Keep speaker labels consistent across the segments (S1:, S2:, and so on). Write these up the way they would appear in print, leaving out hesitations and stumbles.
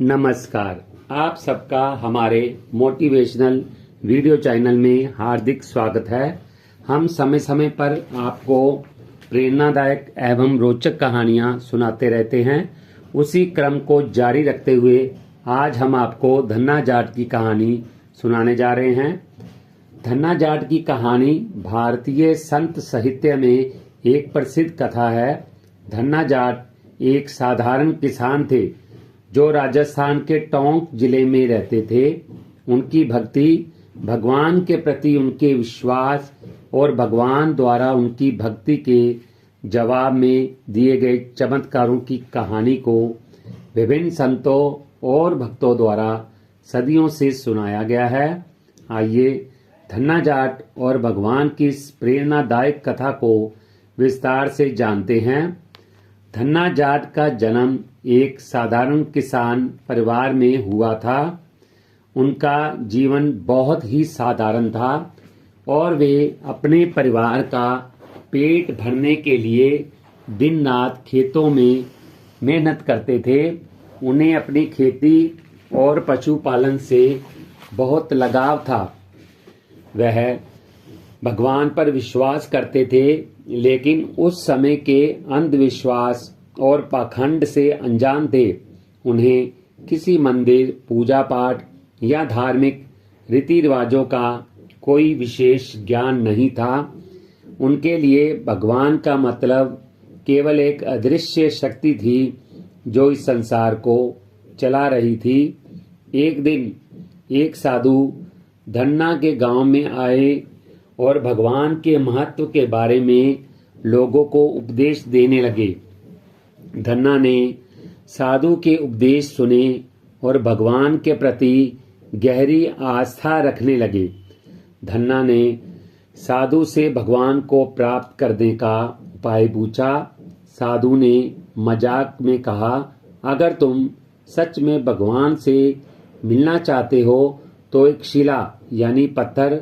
S1: नमस्कार। आप सबका हमारे मोटिवेशनल वीडियो चैनल में हार्दिक स्वागत है। हम समय समय पर आपको प्रेरणादायक एवं रोचक कहानियां सुनाते रहते हैं। उसी क्रम को जारी रखते हुए आज हम आपको धन्ना जाट की कहानी सुनाने जा रहे हैं। धन्ना जाट की कहानी भारतीय संत साहित्य में एक प्रसिद्ध कथा है। धन्ना जाट एक साधारण किसान थे जो राजस्थान के टोंक जिले में रहते थे। उनकी भक्ति, भगवान के प्रति उनके विश्वास और भगवान द्वारा उनकी भक्ति के जवाब में दिए गए चमत्कारों की कहानी को विभिन्न संतों और भक्तों द्वारा सदियों से सुनाया गया है। आइए धन्ना जाट और भगवान की इस प्रेरणादायक कथा को विस्तार से जानते हैं। धन्ना जाट का जन्म एक साधारण किसान परिवार में हुआ था। उनका जीवन बहुत ही साधारण था और वे अपने परिवार का पेट भरने के लिए दिन रात खेतों में मेहनत करते थे। उन्हें अपनी खेती और पशुपालन से बहुत लगाव था। वह भगवान पर विश्वास करते थे, लेकिन उस समय के अंधविश्वास और पाखंड से अनजान थे। उन्हें किसी मंदिर, पूजा पाठ या धार्मिक रीति रिवाजों का कोई विशेष ज्ञान नहीं था। उनके लिए भगवान का मतलब केवल एक अदृश्य शक्ति थी जो इस संसार को चला रही थी। एक दिन एक साधु धन्ना के गांव में आए और भगवान के महत्व के बारे में लोगों को उपदेश देने लगे। धन्ना ने साधु के उपदेश सुने और भगवान के प्रति गहरी आस्था रखने लगे। धन्ना ने साधु से भगवान को प्राप्त करने का उपाय पूछा। साधु ने मजाक में कहा, अगर तुम सच में भगवान से मिलना चाहते हो तो एक शिला यानी पत्थर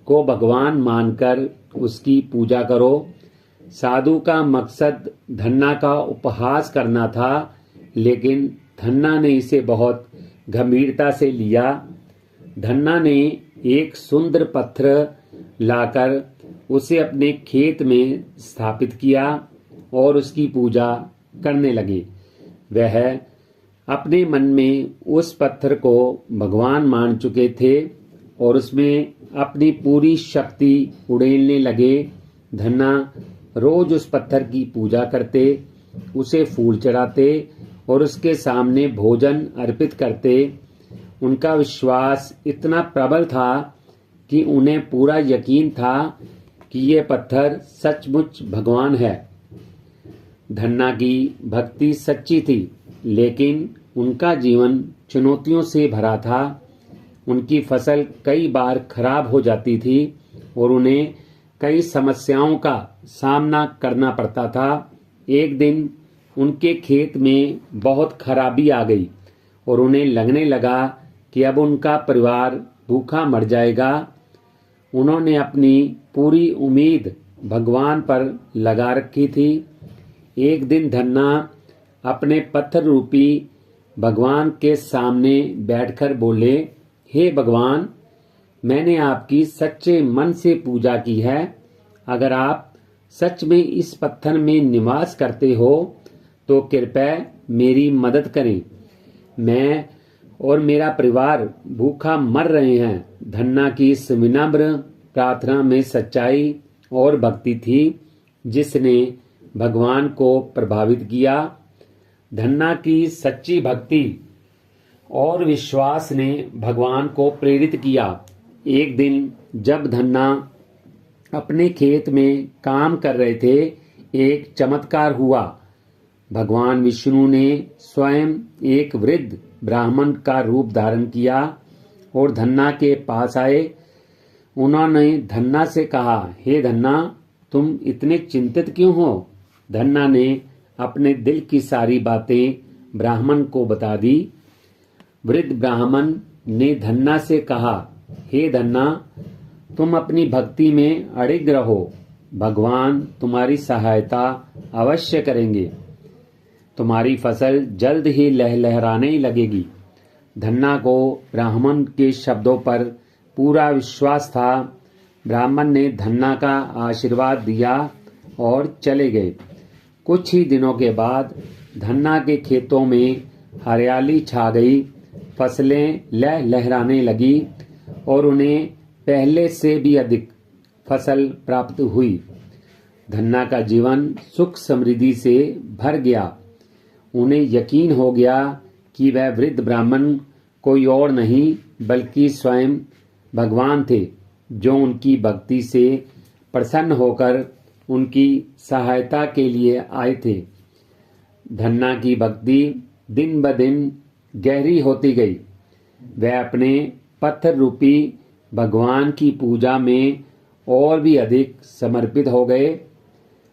S1: को भगवान मानकर उसकी पूजा करो। साधु का मकसद धन्ना का उपहास करना था, लेकिन धन्ना ने इसे बहुत गंभीरता से लिया। धन्ना ने एक सुंदर पत्थर लाकर उसे अपने खेत में स्थापित किया और उसकी पूजा करने लगे। वह अपने मन में उस पत्थर को भगवान मान चुके थे और उसमें अपनी पूरी शक्ति उड़ेलने लगे। धन्ना रोज उस पत्थर की पूजा करते, उसे फूल चढ़ाते और उसके सामने भोजन अर्पित करते। उनका विश्वास इतना प्रबल था कि उन्हें पूरा यकीन था कि ये पत्थर सचमुच भगवान है। धन्ना की भक्ति सच्ची थी, लेकिन उनका जीवन चुनौतियों से भरा था। उनकी फसल कई बार खराब हो जाती थी और उन्हें कई समस्याओं का सामना करना पड़ता था। एक दिन उनके खेत में बहुत खराबी आ गई और उन्हें लगने लगा कि अब उनका परिवार भूखा मर जाएगा। उन्होंने अपनी पूरी उम्मीद भगवान पर लगा रखी थी। एक दिन धन्ना अपने पत्थर रूपी भगवान के सामने बैठकर बोले, हे भगवान, मैंने आपकी सच्चे मन से पूजा की है। अगर आप सच में इस पत्थर में निवास करते हो तो कृपया मेरी मदद करें। मैं और मेरा परिवार भूखा मर रहे हैं। धन्ना की इस विनम्र प्रार्थना में सच्चाई और भक्ति थी, जिसने भगवान को प्रभावित किया। धन्ना की सच्ची भक्ति और विश्वास ने भगवान को प्रेरित किया। एक दिन जब धन्ना अपने खेत में काम कर रहे थे, एक चमत्कार हुआ। भगवान विष्णु ने स्वयं एक वृद्ध ब्राह्मण का रूप धारण किया और धन्ना के पास आए। उन्होंने धन्ना से कहा, हे धन्ना, तुम इतने चिंतित क्यों हो? धन्ना ने अपने दिल की सारी बातें ब्राह्मण को बता दी। वृद्ध ब्राह्मण ने धन्ना से कहा, हे धन्ना, तुम अपनी भक्ति में अड़िग रहो। भगवान तुम्हारी सहायता अवश्य करेंगे। तुम्हारी फसल जल्द ही लहलहाने लगेगी। धन्ना को ब्राह्मण के शब्दों पर पूरा विश्वास था। ब्राह्मण ने धन्ना का आशीर्वाद दिया और चले गए। कुछ ही दिनों के बाद धन्ना के खेतों में हरियाली छा गई। फसलें लहलहाने लगी और उन्हें पहले से भी अधिक फसल प्राप्त हुई। धन्ना का जीवन सुख समृद्धि से भर गया। उन्हें यकीन हो गया कि वह वृद्ध ब्राह्मण कोई और नहीं बल्कि स्वयं भगवान थे, जो उनकी भक्ति से प्रसन्न होकर उनकी सहायता के लिए आए थे। धन्ना की भक्ति दिन ब दिन गहरी होती गई। वह अपने पत्थर रूपी भगवान की पूजा में और भी अधिक समर्पित हो गए।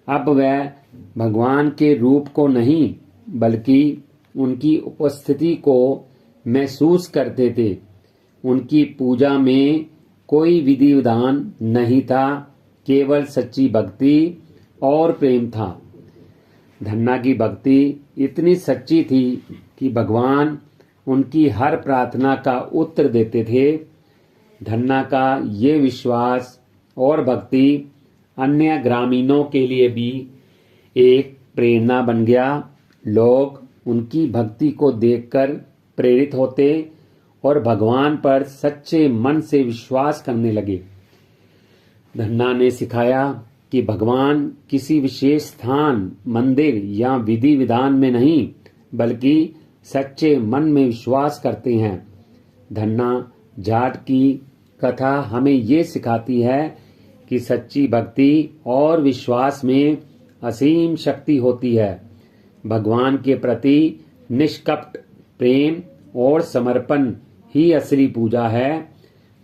S1: अब वह भगवान के रूप को नहीं बल्कि उनकी उपस्थिति को महसूस करते थे। उनकी पूजा में कोई विधि विधान नहीं था, केवल सच्ची भक्ति और प्रेम था। धन्ना की भक्ति इतनी सच्ची थी कि भगवान उनकी हर प्रार्थना का उत्तर देते थे। धन्ना का ये विश्वास और भक्ति अन्य ग्रामीणों के लिए भी एक प्रेरणा बन गया। लोग उनकी भक्ति को देखकर प्रेरित होते और भगवान पर सच्चे मन से विश्वास करने लगे। धन्ना ने सिखाया कि भगवान किसी विशेष स्थान, मंदिर या विधि विधान में नहीं बल्कि सच्चे मन में विश्वास करते हैं। धन्ना जाट की कथा हमें ये सिखाती है कि सच्ची भक्ति और विश्वास में असीम शक्ति होती है। भगवान के प्रति निष्कपट प्रेम और समर्पण ही असली पूजा है।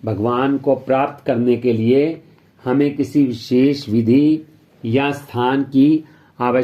S1: भगवान को प्राप्त करने के लिए हमें किसी विशेष विधि या स्थान की आवश्यकता